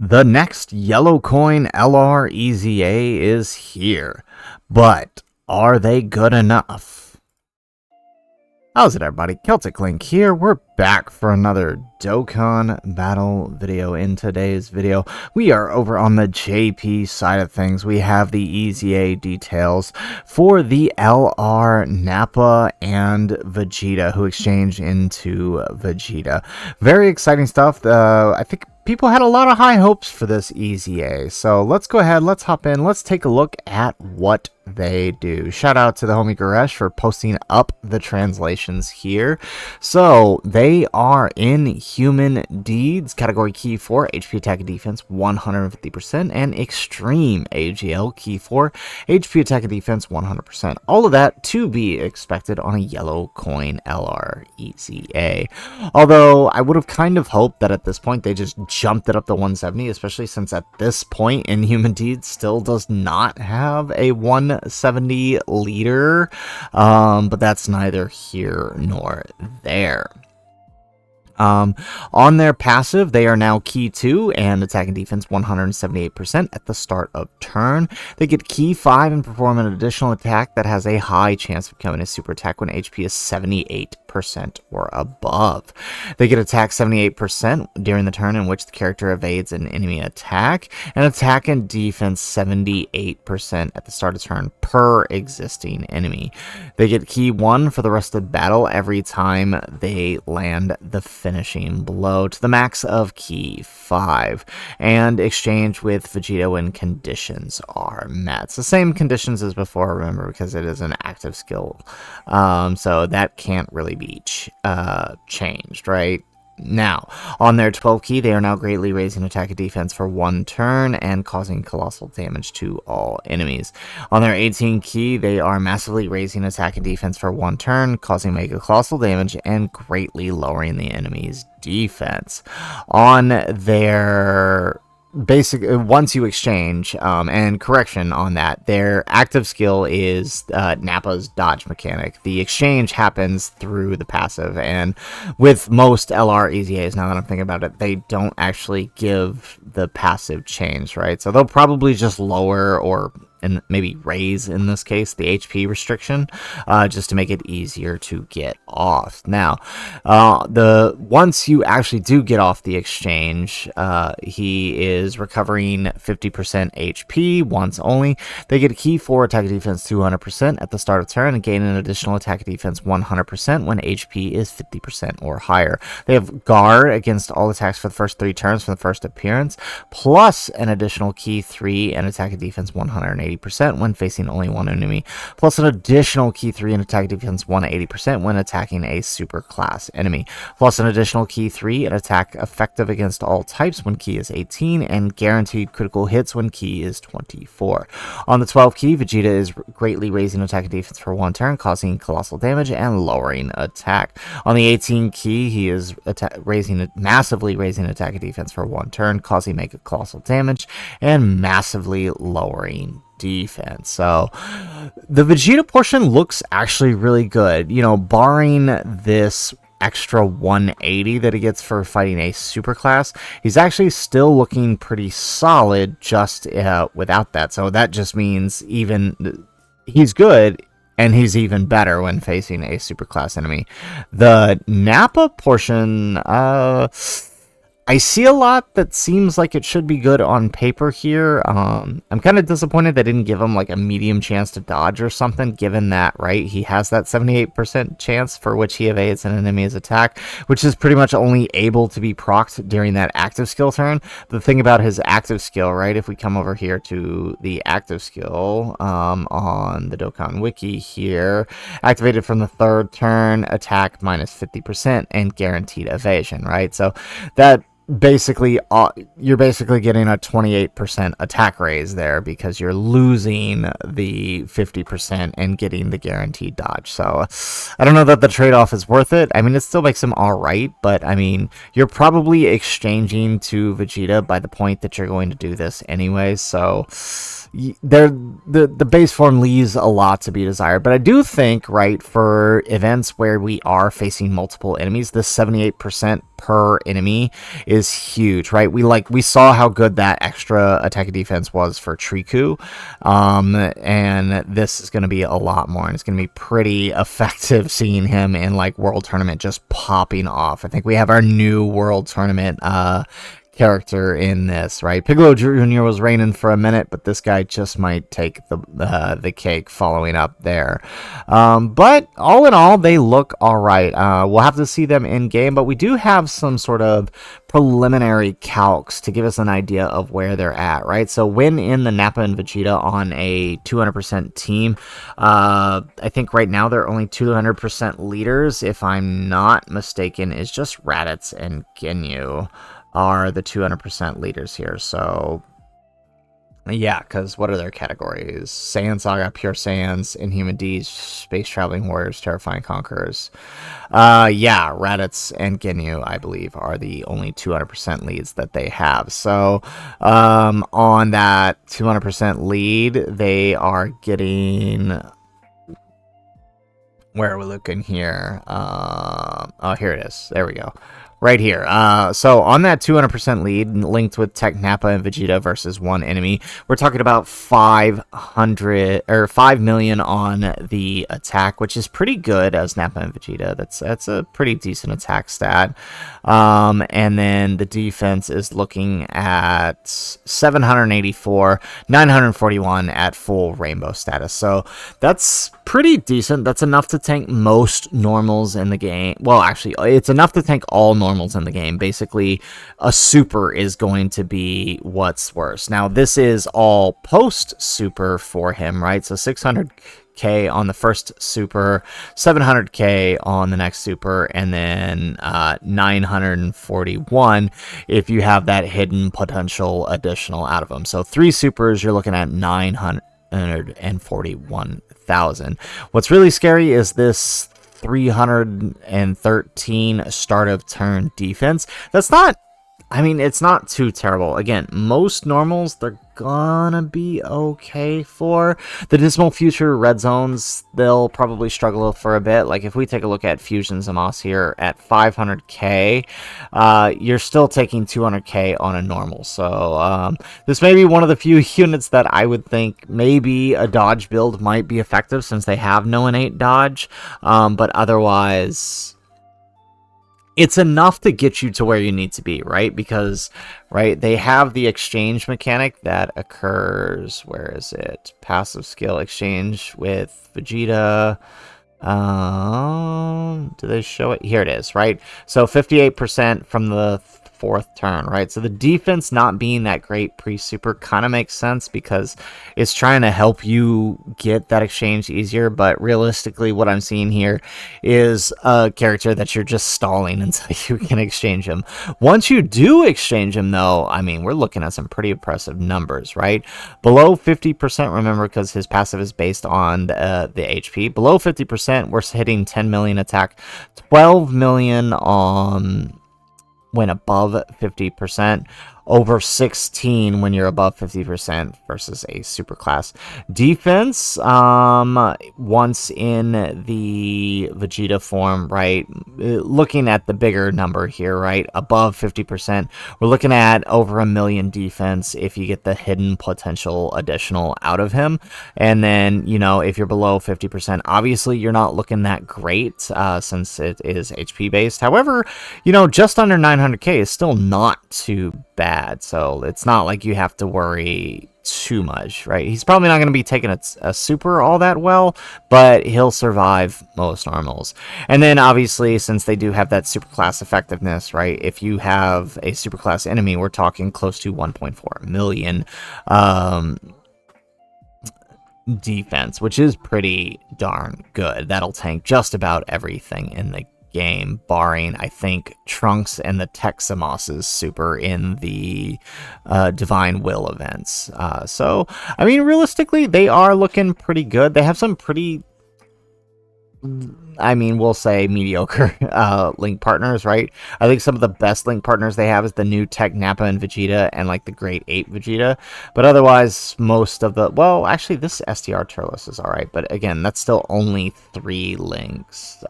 The next yellow coin LR EZA is here, but are they good enough? How's it, everybody? Celtic Link here. We're back for another Dokkan battle video. In today's video, we are over on the JP side of things. We have the EZA details for the LR Nappa and Vegeta, who exchange into Vegeta. Very exciting stuff. I think people had a lot of high hopes for this EZA. So let's go ahead, let's hop in, let's take a look at what they do. Shout out to the homie Garesh for posting up the translations here. So they are in Human Deeds, category key 4, HP attack and defense 150%, and Extreme AGL key 4, HP attack and defense 100%. All of that to be expected on a yellow coin LR EZA. Although I would have kind of hoped that at this point they just jumped it up to 170, especially since at this point in Human Deeds still does not have a 170 leader, but that's neither here nor there. On their passive, they are now key 2 and attack and defense 178% at the start of turn. They get key 5 and perform an additional attack that has a high chance of becoming a super attack when HP is 78% or above. They get attack 78% during the turn in which the character evades an enemy attack, and attack and defense 78% at the start of turn per existing enemy. They get key 1 for the rest of the battle every time they land the finishing blow to the max of key 5, and exchange with Vegeta when conditions are met. It's the same conditions as before, remember, because it is an active skill, so that can't really be changed, right? Now, on their 12 key, they are now greatly raising attack and defense for 1 turn and causing colossal damage to all enemies. On their 18 key, they are massively raising attack and defense for 1 turn, causing mega colossal damage and greatly lowering the enemy's defense. On their basic, once you exchange, and correction on that, their active skill is Nappa's dodge mechanic. The exchange happens through the passive, and with most LR EZAs, now that I'm thinking about it, they don't actually give the passive change, right? So they'll probably just lower or and maybe raise, in this case, the HP restriction, just to make it easier to get off. Now, once you actually do get off the exchange, he is recovering 50% HP once only. They get a key 4 attack defense 200% at the start of turn and gain an additional attack defense 100% when HP is 50% or higher. They have guard against all attacks for the first 3 turns from the first appearance, plus an additional key 3 and attack defense 180% when facing only one enemy, plus an additional key 3 and attack defense 180% when attacking a super class enemy, plus an additional key 3 and attack effective against all types when key is 18, and guaranteed critical hits when key is 24. On the 12 key, Vegeta is greatly raising attack and defense for 1 turn, causing colossal damage and lowering attack. On the 18 key, he is massively raising attack and defense for 1 turn, causing mega colossal damage and massively lowering defense. So the Vegeta portion looks actually really good, you know, barring this extra 180 that he gets for fighting a super class. He's actually still looking pretty solid just without that. So that just means even he's good and he's even better when facing a super class enemy. The Nappa portion, I see a lot that seems like it should be good on paper here. I'm kind of disappointed they didn't give him like a medium chance to dodge or something, given that, right, he has that 78% chance for which he evades an enemy's attack, which is pretty much only able to be procced during that active skill turn. The thing about his active skill, right, if we come over here to the active skill on the Dokkan Wiki here, activated from the 3rd turn, attack minus 50% and guaranteed evasion, right? So that basically you're basically getting a 28% attack raise there because you're losing the 50% and getting the guaranteed dodge. So I don't know that the trade-off is worth it. I mean, it still makes him all right, but I mean, you're probably exchanging to Vegeta by the point that you're going to do this anyway, so the base form leaves a lot to be desired. But I do think, right, for events where we are facing multiple enemies, this 78% per enemy is huge, right? We saw how good that extra attack and defense was for Triku, and this is going to be a lot more, and it's going to be pretty effective seeing him in like World Tournament just popping off. I think we have our new World Tournament character in this, right? Piccolo Jr. was reigning for a minute, but this guy just might take the cake following up there. But all in all, they look all right. We'll have to see them in game, but we do have some sort of preliminary calcs to give us an idea of where they're at, right? So when in the Nappa and Vegeta on a 200% team, I think right now they're only 200% leaders, if I'm not mistaken, is just Raditz and Ginyu are the 200% leaders here. So yeah, because what are their categories? Saiyan Saga, Pure Saiyans, Inhuman D's, Space Traveling Warriors, Terrifying Conquerors. Yeah, Raditz and Ginyu, I believe, are the only 200% leads that they have. So on that 200% lead, they are getting... Where are we looking here? Oh, here it is. There we go. Right here. So on that 200% lead, linked with Tech Nappa and Vegeta versus one enemy, we're talking about 500 or 5 million on the attack, which is pretty good as Nappa and Vegeta. That's a pretty decent attack stat. And then the defense is looking at 784, 941 at full rainbow status. So that's pretty decent. That's enough to tank most normals in the game. Well, actually, it's enough to tank all normals in the game. Basically, a super is going to be what's worse. Now, this is all post super for him, right? So 600k on the first super, 700k on the next super, and then 941 if you have that hidden potential additional out of them. So 3 supers, you're looking at 941,000. What's really scary is this 313 start of turn defense. That's not, I mean, it's not too terrible. Again, most normals, they're gonna be okay for. The Dismal Future red zones, they'll probably struggle for a bit. Like if we take a look at Fusion Zamos here at 500k, you're still taking 200k on a normal. So this may be one of the few units that I would think maybe a dodge build might be effective, since they have no innate dodge, but otherwise it's enough to get you to where you need to be, right? Because, right, they have the exchange mechanic that occurs, where is it? Passive skill exchange with Vegeta. Do they show it? Here it is, right? So 58% from the 4th turn, right? So the defense not being that great pre-super kind of makes sense, because it's trying to help you get that exchange easier. But realistically, what I'm seeing here is a character that you're just stalling until you can exchange him. Once you do exchange him, though, I mean, we're looking at some pretty impressive numbers, right? Below 50%, remember, because his passive is based on the HP. Below 50%, we're hitting 10 million attack, 12 million on when above 50%, over 16 when you're above 50% versus a super class. Defense, once in the Vegeta form, right, looking at the bigger number here, right, above 50%, we're looking at over 1 million defense if you get the hidden potential additional out of him. And then, you know, if you're below 50%, obviously you're not looking that great, since it is HP based. However, you know, just under 900k is still not too bad. So it's not like you have to worry too much, right? He's probably not going to be taking a super all that well, but he'll survive most normals. And then obviously, since they do have that super class effectiveness, right, if you have a super class enemy, we're talking close to 1.4 million defense, which is pretty darn good. That'll tank just about everything in the game, barring, I think, Trunks and the Texamos's super in the Divine Will events. So, I mean, realistically, they are looking pretty good. They have some pretty, I mean, we'll say mediocre link partners, right? I think some of the best link partners they have is the new Tech Nappa and Vegeta and like the Great Ape Vegeta. But otherwise, most of the, well, actually this STR Turles is alright, but again, that's still only 3 links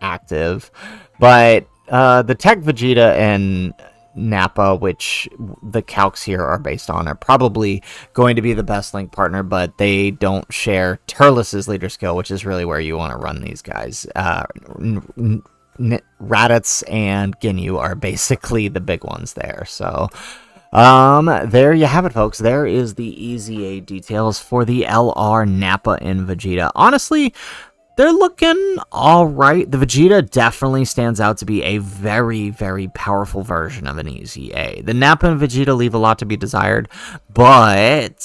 active. But the Tech Vegeta and Nappa, which the calcs here are based on, are probably going to be the best link partner, but they don't share Turles' leader skill, which is really where you want to run these guys. Raditz and Ginyu are basically the big ones there. So there you have it, folks. There is the EZA details for the LR, Nappa, and Vegeta. Honestly, they're looking all right. The Vegeta definitely stands out to be a very, very powerful version of an EZA. The Nappa and Vegeta leave a lot to be desired, but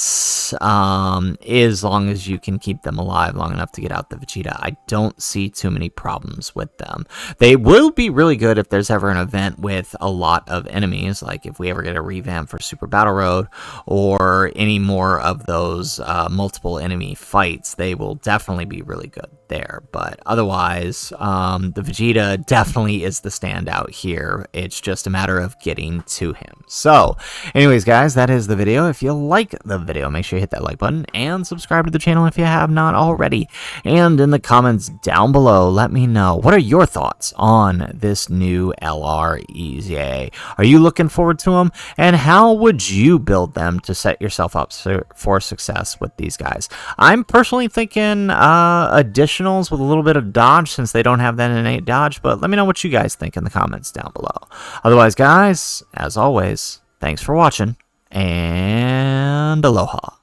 as long as you can keep them alive long enough to get out the Vegeta, I don't see too many problems with them. They will be really good if there's ever an event with a lot of enemies, like if we ever get a revamp for Super Battle Road or any more of those multiple enemy fights. They will definitely be really good there. But otherwise, the Vegeta definitely is the standout here. It's just a matter of getting to him. So, anyways, guys, that is the video. If you like the video, make sure you hit that like button and subscribe to the channel if you have not already. And in the comments down below, let me know, what are your thoughts on this new LR EZA? Are you looking forward to them? And how would you build them to set yourself up for success with these guys? I'm personally thinking additionals with a little bit of dodge, since they don't have that innate dodge, but let me know what you guys think in the comments down below. Otherwise, guys, as always, thanks for watching, and aloha.